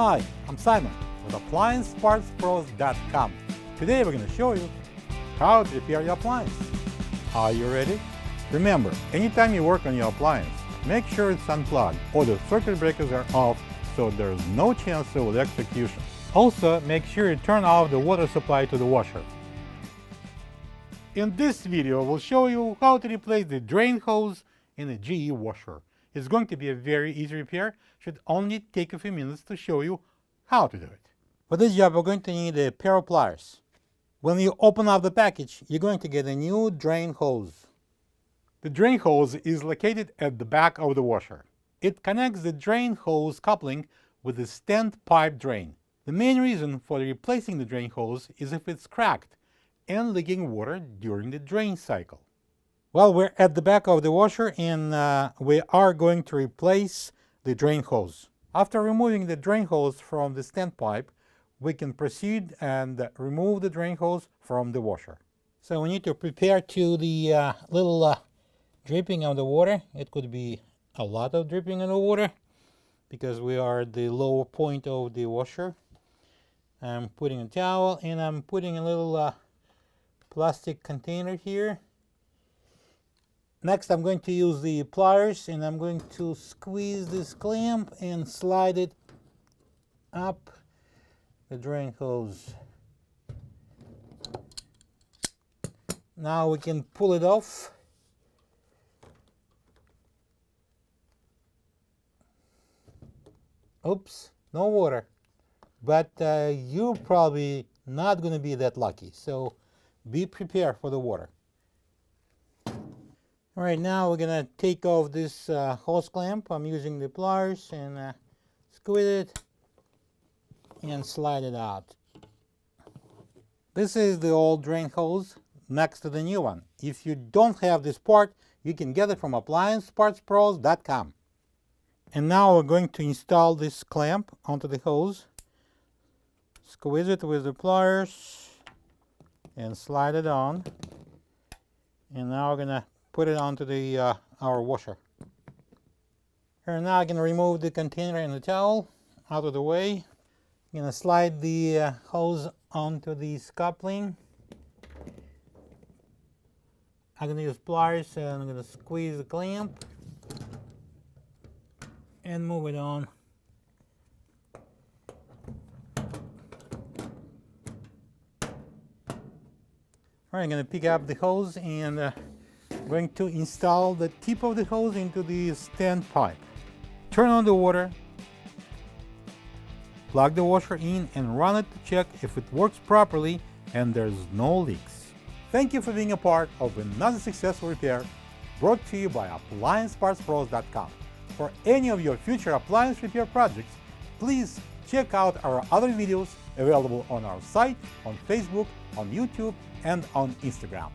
Hi, I'm Simon with AppliancePartsPros.com. Today we're going to show you how to repair your appliance. Are you ready? Remember, anytime you work on your appliance, make sure it's unplugged or the circuit breakers are off so there's no chance of electrocution. Also, make sure you turn off the water supply to the washer. In this video, we'll show you how to replace the drain hose in a GE washer. It's going to be a very easy repair. Should only take a few minutes to show you how to do it. For this job, we're going to need a pair of pliers. When you open up the package, you're going to get a new drain hose. The drain hose is located at the back of the washer. It connects the drain hose coupling with the standpipe drain. The main reason for replacing the drain hose is if it's cracked and leaking water during the drain cycle. Well, we're at the back of the washer and we are going to replace the drain hose. After removing the drain hose from the standpipe, we can proceed and remove the drain hose from the washer. So we need to prepare to the little dripping of the water. It could be a lot of dripping of the water because we are at the lower point of the washer. I'm putting a towel and I'm putting a little plastic container here. Next, I'm going to use the pliers and I'm going to squeeze this clamp and slide it up the drain hose. Now we can pull it off. Oops, no water. But you're probably not going to be that lucky, so be prepared for the water. All right, now we're going to take off this hose clamp. I'm using the pliers and squeeze it and slide it out. This is the old drain hose next to the new one. If you don't have this part, you can get it from AppliancePartsPros.com. And now we're going to install this clamp onto the hose. Squeeze it with the pliers and slide it on. And now we're going to put it onto the our washer. Here now I can remove the container and the towel out of the way. I'm going to slide the hose onto this coupling. I'm going to use pliers and I'm going to squeeze the clamp and move it on. All right, I'm going to pick up the hose and going to install the tip of the hose into the standpipe. Turn on the water, plug the washer in and run it to check if it works properly and there's no leaks. Thank you for being a part of another successful repair brought to you by AppliancePartsPros.com. For any of your future appliance repair projects, please check out our other videos available on our site, on Facebook, on YouTube, and on Instagram.